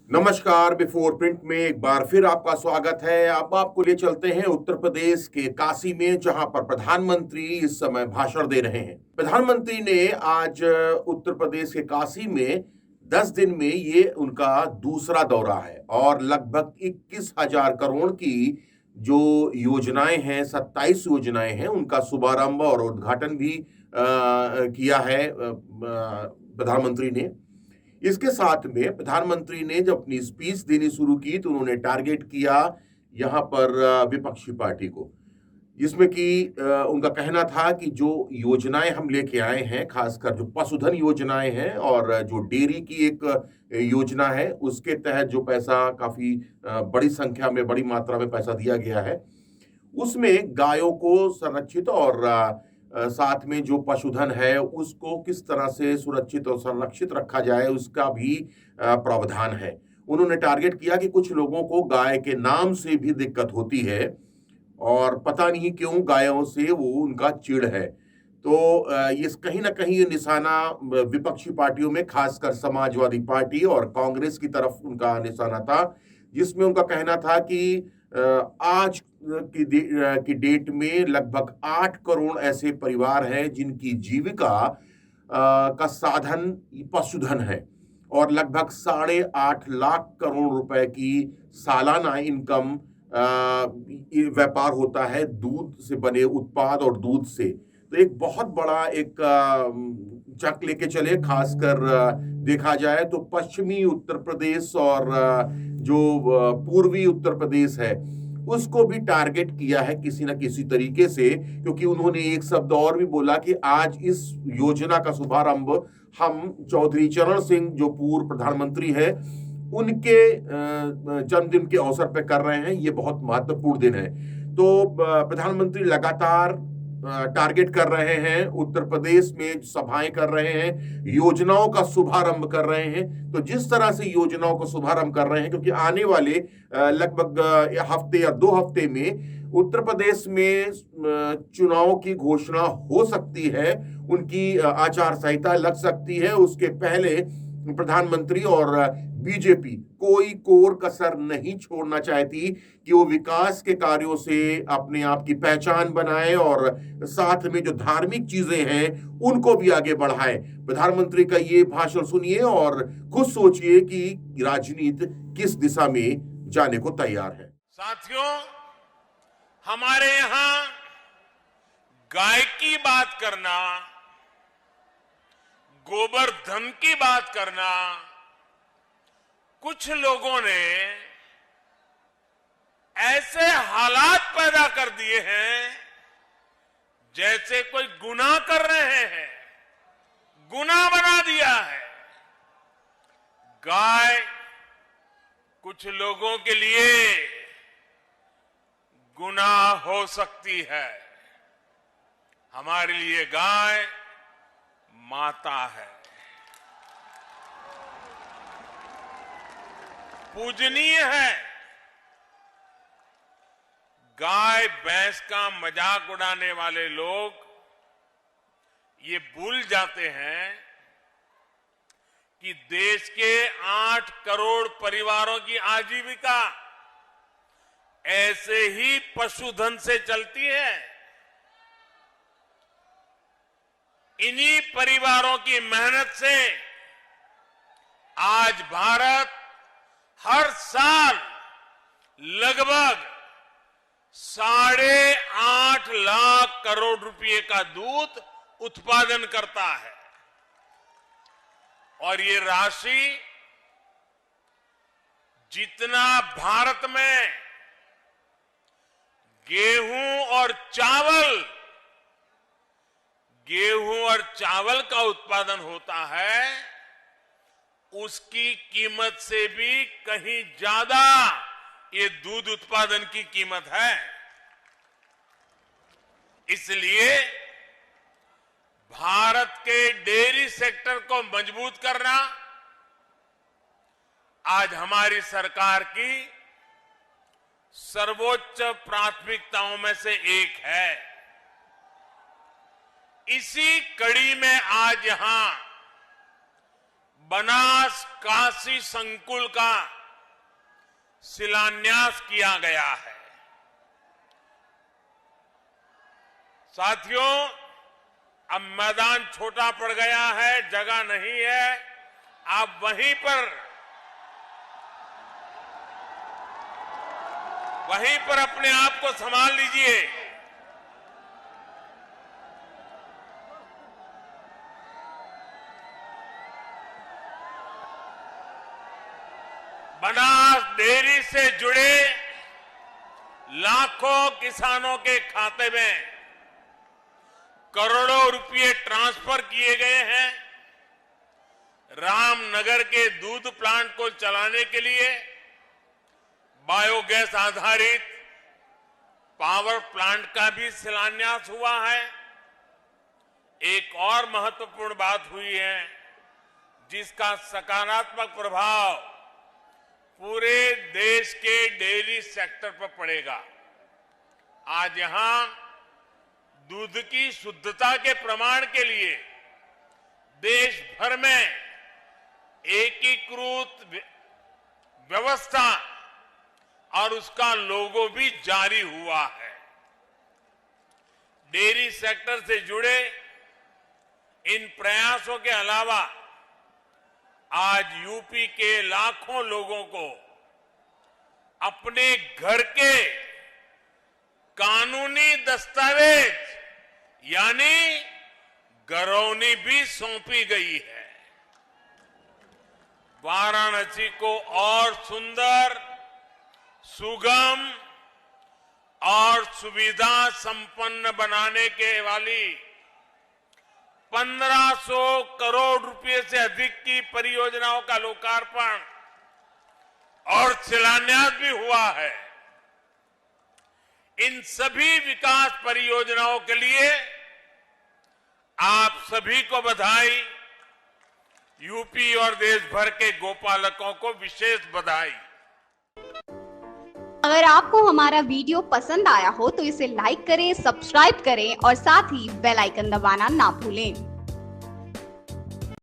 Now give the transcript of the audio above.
नमस्कार। Before print में एक बार फिर आपका स्वागत है। अब आपको ले चलते हैं उत्तर प्रदेश के काशी में, जहां पर प्रधानमंत्री इस समय भाषण दे रहे हैं। प्रधानमंत्री ने आज उत्तर प्रदेश के काशी में 10 दिन में ये उनका दूसरा दौरा है और लगभग 21,000 करोड़ की जो योजनाएं हैं, 27 योजनाएं हैं, उनका शुभारंभ और उद्घाटन भी किया है प्रधानमंत्री ने। इसके साथ में प्रधानमंत्री ने जब अपनी स्पीच देनी शुरू की तो उन्होंने टारगेट किया यहां पर विपक्षी पार्टी को, जिसमें कि उनका कहना था कि जो योजनाएं हम लेके आए हैं, खासकर जो पशुधन योजनाएं हैं और जो डेयरी की एक योजना है, उसके तहत जो पैसा काफी बड़ी संख्या में, बड़ी मात्रा में पैसा दिया गया है, उसमें गायों को संरक्षित और साथ में जो पशुधन है उसको किस तरह से सुरक्षित और संरक्षित रखा जाए, उसका भी प्रावधान है। उन्होंने टारगेट किया कि कुछ लोगों को गाय के नाम से भी दिक्कत होती है और पता नहीं क्यों गायों से वो उनका चिढ़ है। तो ये कहीं ना कहीं ये निशाना विपक्षी पार्टियों में, खासकर समाजवादी पार्टी और कांग्रेस की तरफ उनका निशाना था, जिसमें उनका कहना था कि आज की डेट में लगभग 8 करोड़ ऐसे परिवार हैं जिनकी जीविका का साधन पशुधन है और लगभग 8.5 लाख करोड़ रुपए की सालाना इनकम व्यापार होता है दूध से बने उत्पाद और दूध से। तो एक बहुत बड़ा एक चक लेके चले, खासकर देखा जाए तो पश्चिमी उत्तर प्रदेश और जो पूर्वी उत्तर प्रदेश है उसको भी टारगेट किया है किसी न किसी तरीके से, क्योंकि उन्होंने एक शब्द और भी बोला कि आज इस योजना का शुभारंभ हम चौधरी चरण सिंह, जो पूर्व प्रधानमंत्री है, उनके जन्मदिन के अवसर पर कर रहे हैं। ये बहुत महत्वपूर्ण दिन है। तो प्रधानमंत्री लगातार टारगेट कर रहे हैं, उत्तर प्रदेश में सभाएं कर रहे हैं, योजनाओं का शुभारंभ कर रहे हैं। तो जिस तरह से योजनाओं का शुभारंभ कर रहे हैं, क्योंकि आने वाले लगभग हफ्ते या 2 हफ्ते में उत्तर प्रदेश में चुनाव की घोषणा हो सकती है, उनकी आचार संहिता लग सकती है। उसके पहले प्रधानमंत्री और बीजेपी कोई कोर कसर नहीं छोड़ना चाहती कि वो विकास के कार्यों से अपने आप की पहचान बनाए और साथ में जो धार्मिक चीजें हैं उनको भी आगे बढ़ाए। प्रधानमंत्री का ये भाषण सुनिए और खुद सोचिए कि राजनीति किस दिशा में जाने को तैयार है। साथियों, हमारे यहां गाय की बात करना, गोवर्धन की बात करना, कुछ लोगों ने ऐसे हालात पैदा कर दिए हैं जैसे कोई गुनाह कर रहे हैं, गुनाह बना दिया है। गाय कुछ लोगों के लिए गुनाह हो सकती है, हमारे लिए गाय माता है, पूजनीय है। गाय भैंस का मजाक उड़ाने वाले लोग ये भूल जाते हैं कि देश के 8 करोड़ परिवारों की आजीविका ऐसे ही पशुधन से चलती है। इन्हीं परिवारों की मेहनत से आज भारत हर साल लगभग 8.5 लाख करोड़ रुपए का दूध उत्पादन करता है और ये राशि जितना भारत में गेहूं और चावल का उत्पादन होता है, उसकी कीमत से भी कहीं ज्यादा ये दूध उत्पादन की कीमत है। इसलिए भारत के डेयरी सेक्टर को मजबूत करना आज हमारी सरकार की सर्वोच्च प्राथमिकताओं में से एक है। इसी कड़ी में आज यहां बनास काशी संकुल का शिलान्यास किया गया है। साथियों, अब मैदान छोटा पड़ गया है, जगह नहीं है। आप वहीं पर अपने आप को संभाल लीजिए। बनास डेयरी से जुड़े लाखों किसानों के खाते में करोड़ों रुपए ट्रांसफर किए गए हैं। रामनगर के दूध प्लांट को चलाने के लिए बायोगैस आधारित पावर प्लांट का भी शिलान्यास हुआ है। एक और महत्वपूर्ण बात हुई है जिसका सकारात्मक प्रभाव पूरे देश के डेयरी सेक्टर पर पड़ेगा। आज यहां दूध की शुद्धता के प्रमाण के लिए देश भर में एकीकृत व्यवस्था और उसका लोगो भी जारी हुआ है। डेयरी सेक्टर से जुड़े इन प्रयासों के अलावा आज यूपी के लाखों लोगों को अपने घर के कानूनी दस्तावेज यानी गरौनी भी सौंपी गई है। वाराणसी को और सुंदर, सुगम और सुविधा संपन्न बनाने के वाली 1500 करोड़ रुपए से अधिक की परियोजनाओं का लोकार्पण और शिलान्यास भी हुआ है। इन सभी विकास परियोजनाओं के लिए आप सभी को बधाई। यूपी और देश भर के गोपालकों को विशेष बधाई। अगर आपको हमारा वीडियो पसंद आया हो तो इसे लाइक करें, सब्सक्राइब करें और साथ ही बेल आइकन दबाना ना भूलें।